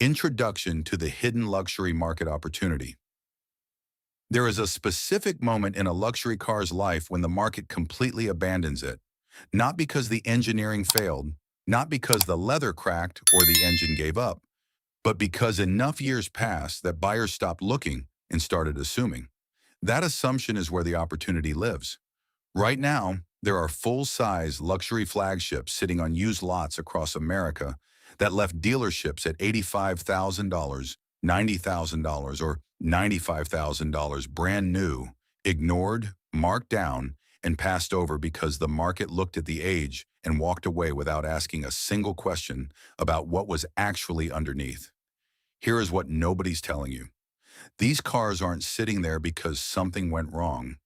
Introduction to the hidden luxury market opportunity. There is a specific moment in a luxury car's life when the market completely abandons it. Not because the engineering failed, not because the leather cracked or the engine gave up, but because enough years passed that buyers stopped looking and started assuming. That assumption is where the opportunity lives. Right now, there are full-size luxury flagships sitting on used lots across America that left dealerships at $85,000, $90,000, or $95,000 brand new, ignored, marked down, and passed over because the market looked at the age and walked away without asking a single question about what was actually underneath. Here is what nobody's telling you. These cars aren't sitting there because something went wrong.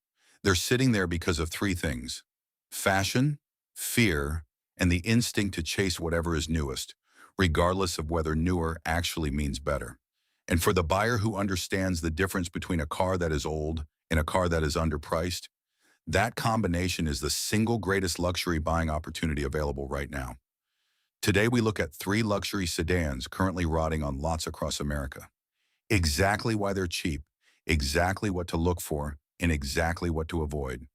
They're sitting there because of three things: fashion, fear, and the instinct to chase whatever is newest, regardless of whether newer actually means better. And for the buyer who understands the difference between a car that is old and a car that is underpriced, that combination is the single greatest luxury buying opportunity available right now. Today, we look at three luxury sedans currently rotting on lots across America. Exactly why they're cheap, exactly what to look for, and exactly what to avoid.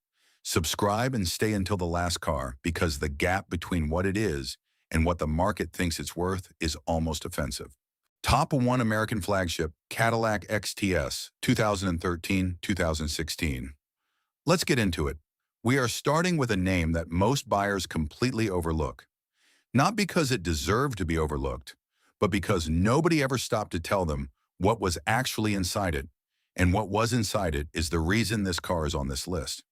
Subscribe and stay until the last car, because the gap between what it is and what the market thinks it's worth is almost offensive. Top 1 American flagship, Cadillac XTS, 2013-2016. Let's get into it. We are starting with a name that most buyers completely overlook. Not because it deserved to be overlooked, but because nobody ever stopped to tell them what was actually inside it. And what was inside it is the reason this car is on this list.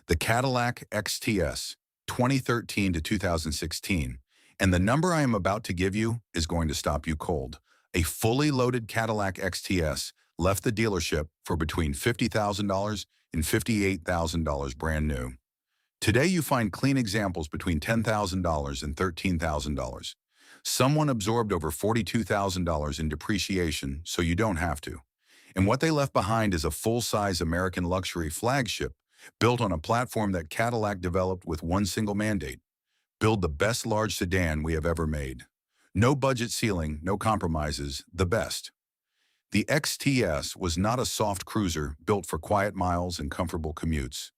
The Cadillac XTS, 2013 to 2016. And the number I am about to give you is going to stop you cold. A fully loaded Cadillac XTS left the dealership for between $50,000 and $58,000 brand new. Today you find clean examples between $10,000 and $13,000. Someone absorbed over $42,000 in depreciation, so you don't have to. And what they left behind is a full-size American luxury flagship built on a platform that Cadillac developed with one single mandate: build the best large sedan we have ever made. No budget ceiling, no compromises, the best. The XTS was not a soft cruiser built for quiet miles and comfortable commutes.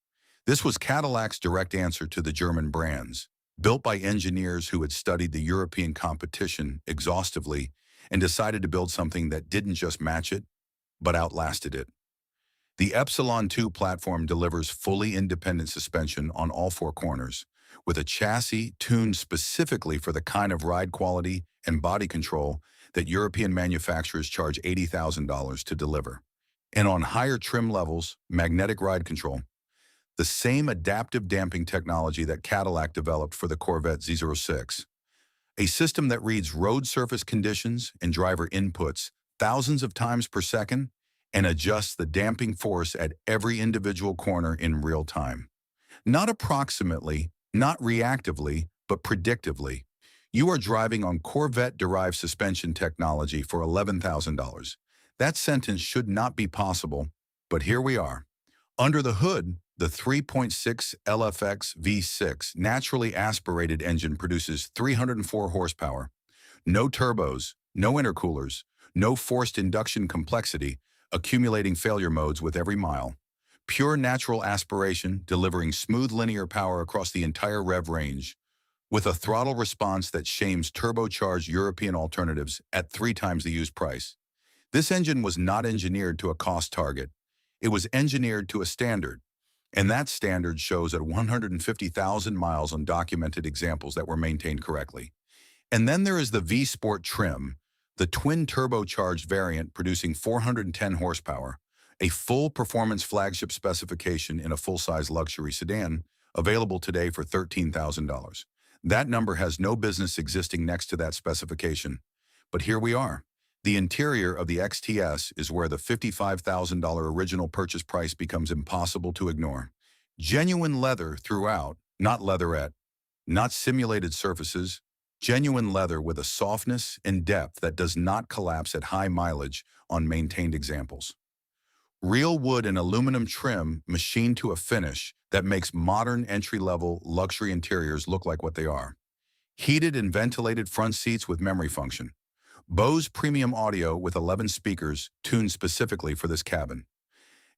This was Cadillac's direct answer to the German brands, built by engineers who had studied the European competition exhaustively and decided to build something that didn't just match it, but outlasted it. The Epsilon 2 platform delivers fully independent suspension on all four corners, with a chassis tuned specifically for the kind of ride quality and body control that European manufacturers charge $80,000 to deliver. And on higher trim levels, magnetic ride control, the same adaptive damping technology that Cadillac developed for the Corvette Z06. A system that reads road surface conditions and driver inputs thousands of times per second and adjusts the damping force at every individual corner in real time. Not approximately, not reactively, but predictively. You are driving on Corvette-derived suspension technology for $11,000. That sentence should not be possible, but here we are. Under the hood, the 3.6 LFX V6 naturally aspirated engine produces 304 horsepower. No turbos, no intercoolers, no forced induction complexity, accumulating failure modes with every mile. Pure natural aspiration, delivering smooth linear power across the entire rev range, with a throttle response that shames turbocharged European alternatives at 3 times the used price. This engine was not engineered to a cost target. It was engineered to a standard. And that standard shows at 150,000 miles on documented examples that were maintained correctly. And then there is the V-Sport trim, the twin turbocharged variant producing 410 horsepower, a full performance flagship specification in a full-size luxury sedan, available today for $13,000. That number has no business existing next to that specification. But here we are. The interior of the XTS is where the $55,000 original purchase price becomes impossible to ignore. Genuine leather throughout, not leatherette, not simulated surfaces, genuine leather with a softness and depth that does not collapse at high mileage on maintained examples. Real wood and aluminum trim machined to a finish that makes modern entry-level luxury interiors look like what they are. Heated and ventilated front seats with memory function. Bose premium audio with 11 speakers tuned specifically for this cabin,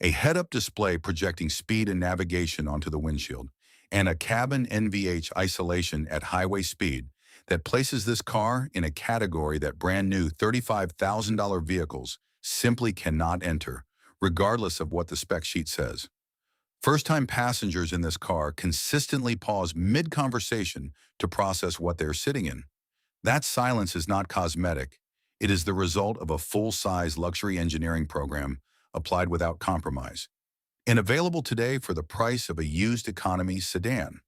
a head-up display projecting speed and navigation onto the windshield, and a cabin NVH isolation at highway speed that places this car in a category that brand-new $35,000 vehicles simply cannot enter, regardless of what the spec sheet says. First-time passengers in this car consistently pause mid-conversation to process what they're sitting in. That silence is not cosmetic. It is the result of a full-size luxury engineering program applied without compromise, and available today for the price of a used economy sedan.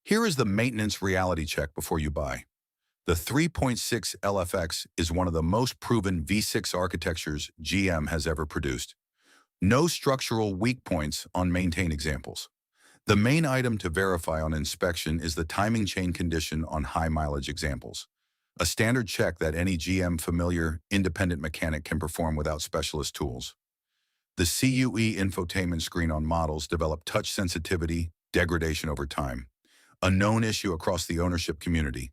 Here is the maintenance reality check before you buy. The 3.6 LFX is one of the most proven V6 architectures GM has ever produced. No structural weak points on maintain examples. The main item to verify on inspection is the timing chain condition on high mileage examples, a standard check that any GM familiar independent mechanic can perform without specialist tools. The CUE infotainment screen on models develop touch sensitivity, degradation over time, a known issue across the ownership community.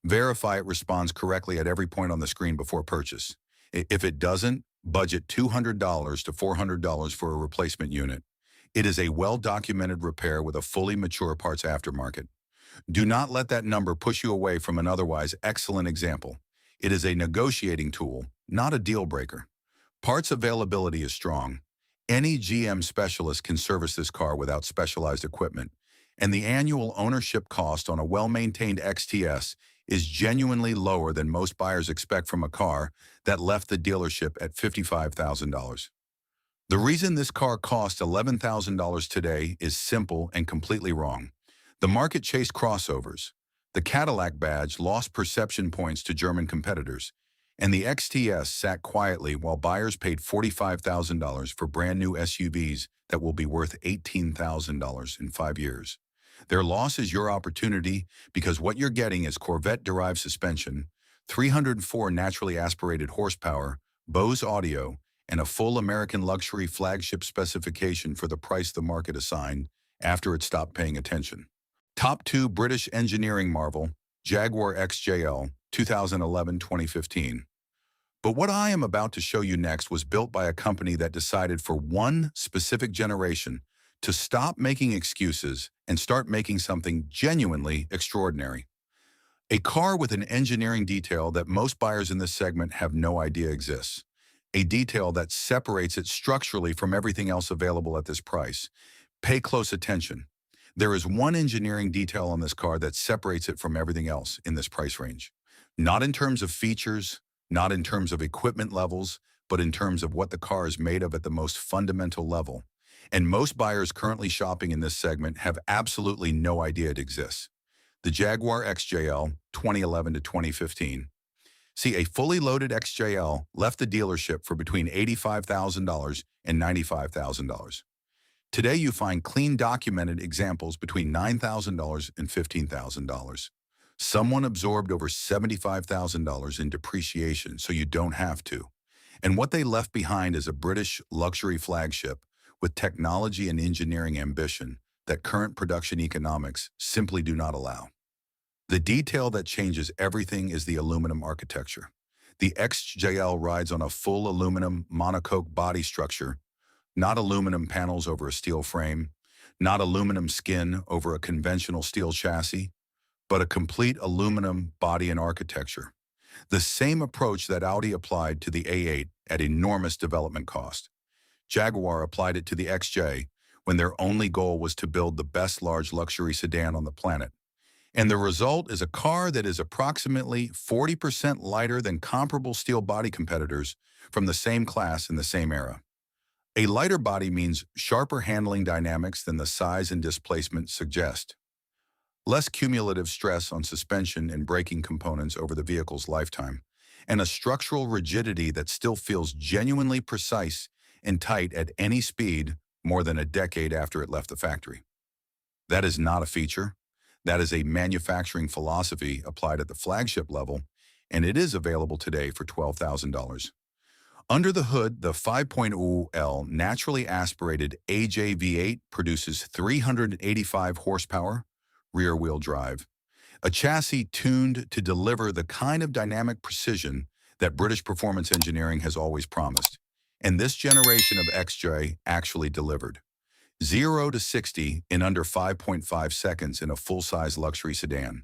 Verify it responds correctly at every point on the screen before purchase. If it doesn't, budget $200 to $400 for a replacement unit. It is a well-documented repair with a fully mature parts aftermarket. Do not let that number push you away from an otherwise excellent example. It is a negotiating tool, not a deal breaker. Parts availability is strong. Any GM specialist can service this car without specialized equipment, and the annual ownership cost on a well-maintained XTS is genuinely lower than most buyers expect from a car that left the dealership at $55,000. The reason this car costs $11,000 today is simple and completely wrong. The market chased crossovers. The Cadillac badge lost perception points to German competitors, and the XTS sat quietly while buyers paid $45,000 for brand new SUVs that will be worth $18,000 in 5 years. Their loss is your opportunity because what you're getting is Corvette-derived suspension, 304 naturally aspirated horsepower, Bose audio, and a full American luxury flagship specification for the price the market assigned after it stopped paying attention. Top 2 British engineering marvel, Jaguar XJL, 2011-2015. But what I am about to show you next was built by a company that decided for one specific generation to stop making excuses and start making something genuinely extraordinary. A car with an engineering detail that most buyers in this segment have no idea exists. A detail that separates it structurally from everything else available at this price. Pay close attention. There is one engineering detail on this car that separates it from everything else in this price range. Not in terms of features, not in terms of equipment levels, but in terms of what the car is made of at the most fundamental level. And most buyers currently shopping in this segment have absolutely no idea it exists. The Jaguar XJL 2011 to 2015. See, a fully loaded XJL left the dealership for between $85,000 and $95,000. Today you find clean documented examples between $9,000 and $15,000. Someone absorbed over $75,000 in depreciation so you don't have to. And what they left behind is a British luxury flagship with technology and engineering ambition that current production economics simply do not allow. The detail that changes everything is the aluminum architecture. The XJL rides on a full aluminum monocoque body structure, not aluminum panels over a steel frame, not aluminum skin over a conventional steel chassis, but a complete aluminum body and architecture. The same approach that Audi applied to the A8 at enormous development cost. Jaguar applied it to the XJ when their only goal was to build the best large luxury sedan on the planet. And the result is a car that is approximately 40% lighter than comparable steel body competitors from the same class in the same era. A lighter body means sharper handling dynamics than the size and displacement suggest. Less cumulative stress on suspension and braking components over the vehicle's lifetime, and a structural rigidity that still feels genuinely precise and tight at any speed more than a decade after it left the factory. That is not a feature. That is a manufacturing philosophy applied at the flagship level, and it is available today for $12,000. Under the hood, the 5.0L naturally aspirated AJ-V8 produces 385 horsepower, rear-wheel drive, a chassis tuned to deliver the kind of dynamic precision that British performance engineering has always promised. And this generation of XJ actually delivered. 0 to 60 in under 5.5 seconds in a full-size luxury sedan.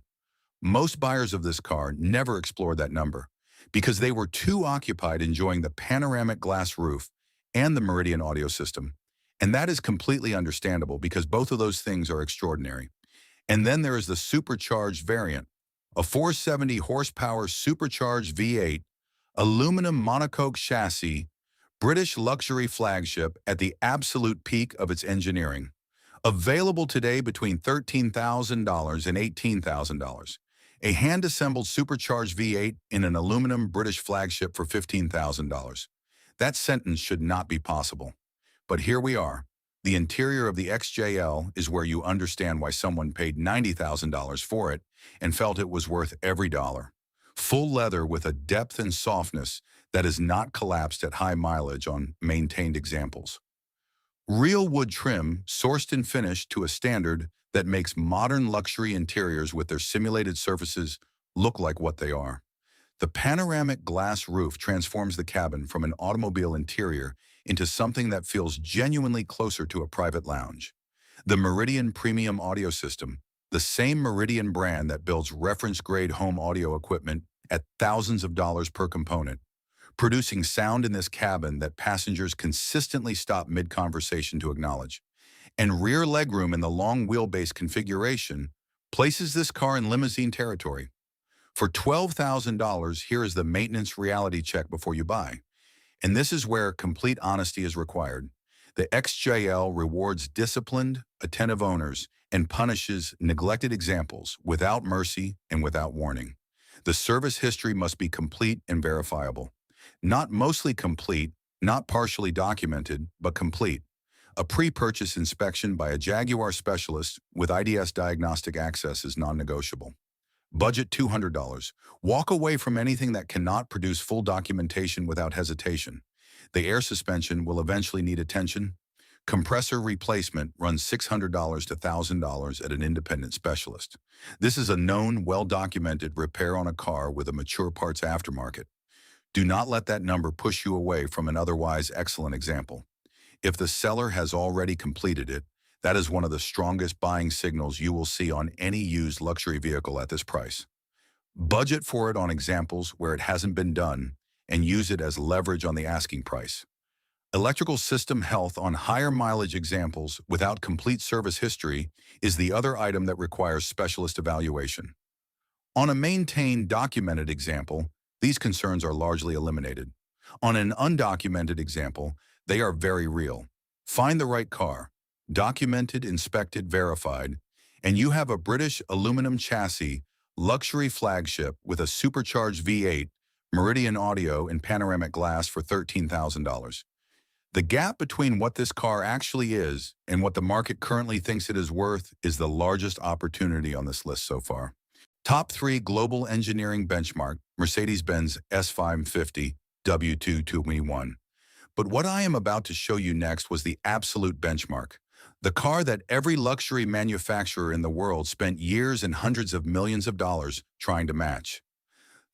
Most buyers of this car never explored that number because they were too occupied enjoying the panoramic glass roof and the Meridian audio system. And that is completely understandable because both of those things are extraordinary. And then there is the supercharged variant, a 470 horsepower supercharged V8, aluminum monocoque chassis, British luxury flagship at the absolute peak of its engineering. Available today between $13,000 and $18,000. A hand-assembled supercharged V8 in an aluminum British flagship for $15,000. That sentence should not be possible. But here we are. The interior of the XJL is where you understand why someone paid $90,000 for it and felt it was worth every dollar. Full leather with a depth and softness that is not collapsed at high mileage on maintained examples. Real wood trim, sourced and finished to a standard that makes modern luxury interiors with their simulated surfaces look like what they are. The panoramic glass roof transforms the cabin from an automobile interior into something that feels genuinely closer to a private lounge. The Meridian Premium Audio System, the same Meridian brand that builds reference-grade home audio equipment at thousands of dollars per component, producing sound in this cabin that passengers consistently stop mid-conversation to acknowledge. And rear legroom in the long wheelbase configuration places this car in limousine territory. For $12,000, here is the maintenance reality check before you buy. And this is where complete honesty is required. The XJL rewards disciplined, attentive owners and punishes neglected examples without mercy and without warning. The service history must be complete and verifiable. Not mostly complete, not partially documented, but complete. A pre-purchase inspection by a Jaguar specialist with IDS diagnostic access is non-negotiable. Budget $200. Walk away from anything that cannot produce full documentation without hesitation. The air suspension will eventually need attention. Compressor replacement runs $600 to $1,000 at an independent specialist. This is a known, well-documented repair on a car with a mature parts aftermarket. Do not let that number push you away from an otherwise excellent example. If the seller has already completed it, that is one of the strongest buying signals you will see on any used luxury vehicle at this price. Budget for it on examples where it hasn't been done and use it as leverage on the asking price. Electrical system health on higher mileage examples without complete service history is the other item that requires specialist evaluation. On a maintained, documented example, these concerns are largely eliminated. On an undocumented example, they are very real. Find the right car, documented, inspected, verified, and you have a British aluminum chassis, luxury flagship with a supercharged V8, Meridian audio and panoramic glass for $13,000. The gap between what this car actually is and what the market currently thinks it is worth is the largest opportunity on this list so far. Top 3 global engineering benchmark, Mercedes-Benz S550 W221. But what I am about to show you next was the absolute benchmark. The car that every luxury manufacturer in the world spent years and hundreds of millions of dollars trying to match.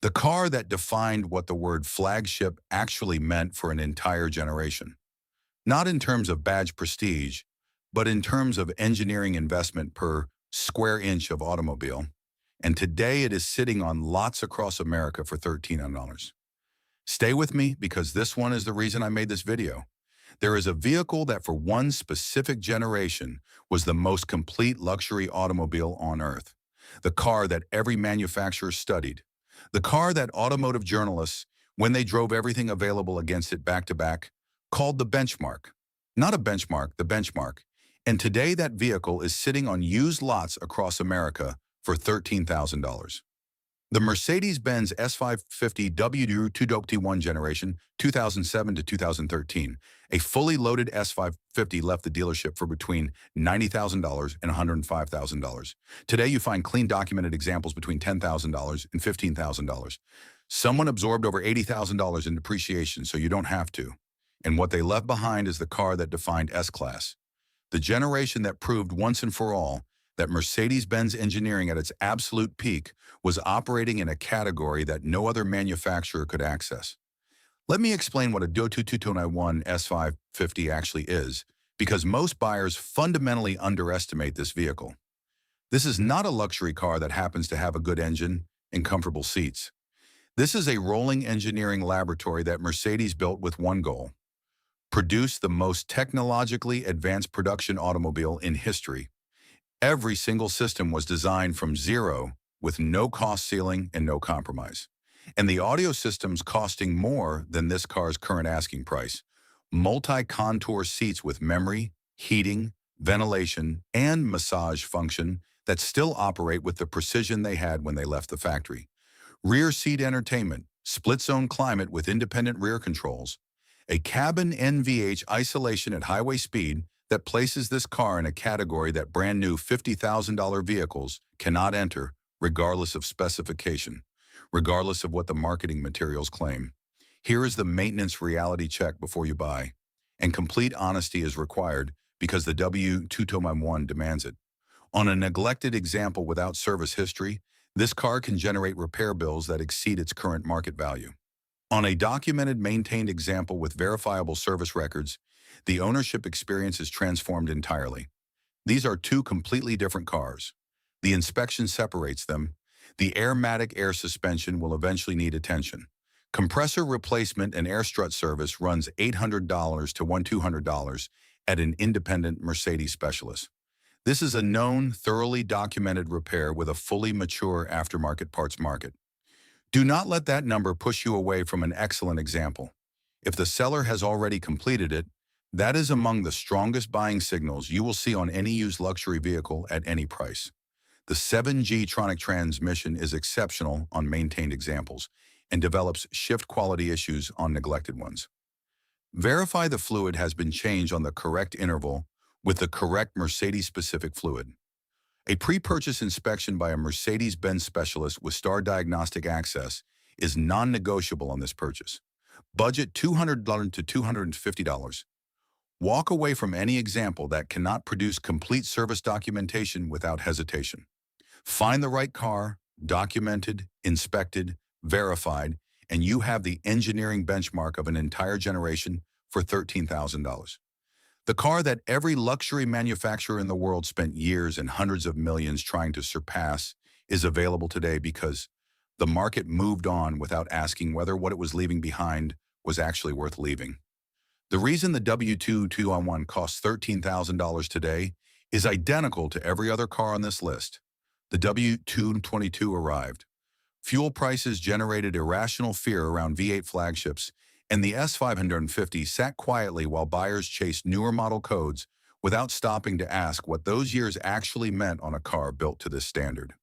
The car that defined what the word flagship actually meant for an entire generation. Not in terms of badge prestige, but in terms of engineering investment per square inch of automobile. And today it is sitting on lots across America for $1,300. Stay with me because this one is the reason I made this video. There is a vehicle that for one specific generation was the most complete luxury automobile on earth. The car that every manufacturer studied. The car that automotive journalists, when they drove everything available against it back to back, called the benchmark. Not a benchmark, the benchmark. And today that vehicle is sitting on used lots across America for $13,000. The Mercedes-Benz S550 W221 generation, 2007 to 2013, a fully loaded S550 left the dealership for between $90,000 and $105,000. Today you find clean documented examples between $10,000 and $15,000. Someone absorbed over $80,000 in depreciation so you don't have to. And what they left behind is the car that defined S-Class. The generation that proved once and for all that Mercedes-Benz engineering at its absolute peak was operating in a category that no other manufacturer could access. Let me explain what a 2221 S550 actually is, because most buyers fundamentally underestimate this vehicle. This is not a luxury car that happens to have a good engine and comfortable seats. This is a rolling engineering laboratory that Mercedes built with one goal: produce the most technologically advanced production automobile in history. Every single system was designed from zero, with no cost ceiling and no compromise. And the audio system's costing more than this car's current asking price. Multi-contour seats with memory, heating, ventilation, and massage function that still operate with the precision they had when they left the factory. Rear seat entertainment, split-zone climate with independent rear controls, a cabin NVH isolation at highway speed that places this car in a category that brand new $50,000 vehicles cannot enter, regardless of specification, regardless of what the marketing materials claim. Here is the maintenance reality check before you buy. And complete honesty is required because the W221 demands it. On a neglected example without service history, this car can generate repair bills that exceed its current market value. On a documented, maintained example with verifiable service records, the ownership experience is transformed entirely. These are two completely different cars. The inspection separates them. The Airmatic air suspension will eventually need attention. Compressor replacement and air strut service runs $800 to $1,200 at an independent Mercedes specialist. This is a known, thoroughly documented repair with a fully mature aftermarket parts market. Do not let that number push you away from an excellent example. If the seller has already completed it, that is among the strongest buying signals you will see on any used luxury vehicle at any price. The 7G Tronic transmission is exceptional on maintained examples and develops shift quality issues on neglected ones. Verify the fluid has been changed on the correct interval with the correct Mercedes-specific fluid. A pre-purchase inspection by a Mercedes-Benz specialist with Star Diagnostic access is non-negotiable on this purchase. Budget $200 to $250. Walk away from any example that cannot produce complete service documentation without hesitation. Find the right car, documented, inspected, verified, and you have the engineering benchmark of an entire generation for $13,000. The car that every luxury manufacturer in the world spent years and hundreds of millions trying to surpass is available today because the market moved on without asking whether what it was leaving behind was actually worth leaving. The reason the W221 costs $13,000 today is identical to every other car on this list. The W222 arrived. Fuel prices generated irrational fear around V8 flagships, and the S550 sat quietly while buyers chased newer model codes without stopping to ask what those years actually meant on a car built to this standard.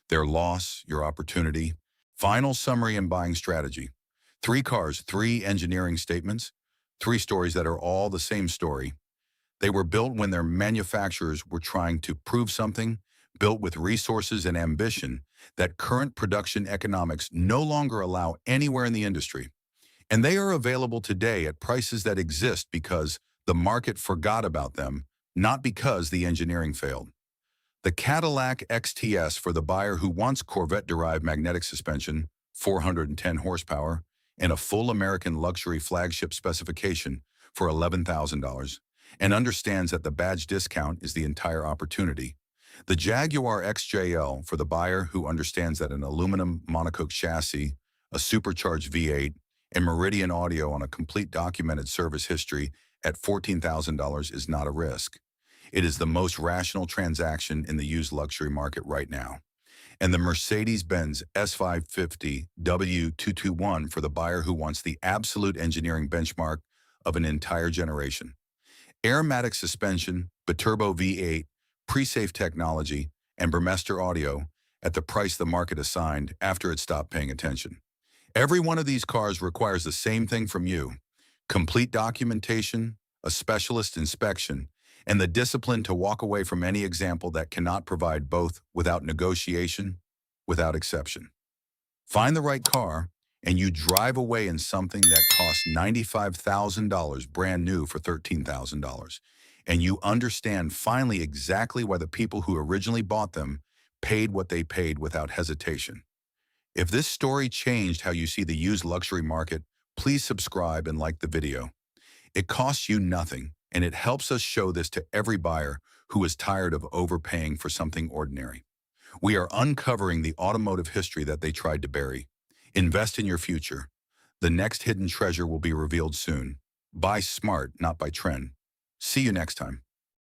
Their loss, your opportunity. Final summary and buying strategy. 3 cars, 3 engineering statements, 3 stories that are all the same story. They were built when their manufacturers were trying to prove something, built with resources and ambition that current production economics no longer allow anywhere in the industry. And they are available today at prices that exist because the market forgot about them, not because the engineering failed. The Cadillac XTS for the buyer who wants Corvette-derived magnetic suspension, 410 horsepower, and a full American luxury flagship specification for $11,000, and understands that the badge discount is the entire opportunity. The Jaguar XJL for the buyer who understands that an aluminum monocoque chassis, a supercharged V8, and Meridian audio on a complete documented service history at $14,000 is not a risk. It is the most rational transaction in the used luxury market right now. And the Mercedes-Benz S550 W221 for the buyer who wants the absolute engineering benchmark of an entire generation. Airmatic suspension, biturbo V8, pre-safe technology, and Burmester audio at the price the market assigned after it stopped paying attention. Every one of these cars requires the same thing from you: complete documentation, a specialist inspection, and the discipline to walk away from any example that cannot provide both without negotiation, without exception. Find the right car, and you drive away in something that costs $95,000 brand new for $13,000. and you understand finally exactly why the people who originally bought them paid what they paid without hesitation. If this story changed how you see the used luxury market, please subscribe and like the video. It costs you nothing, and it helps us show this to every buyer who is tired of overpaying for something ordinary. We are uncovering the automotive history that they tried to bury. Invest in your future. The next hidden treasure will be revealed soon. Buy smart, not by trend. See you next time.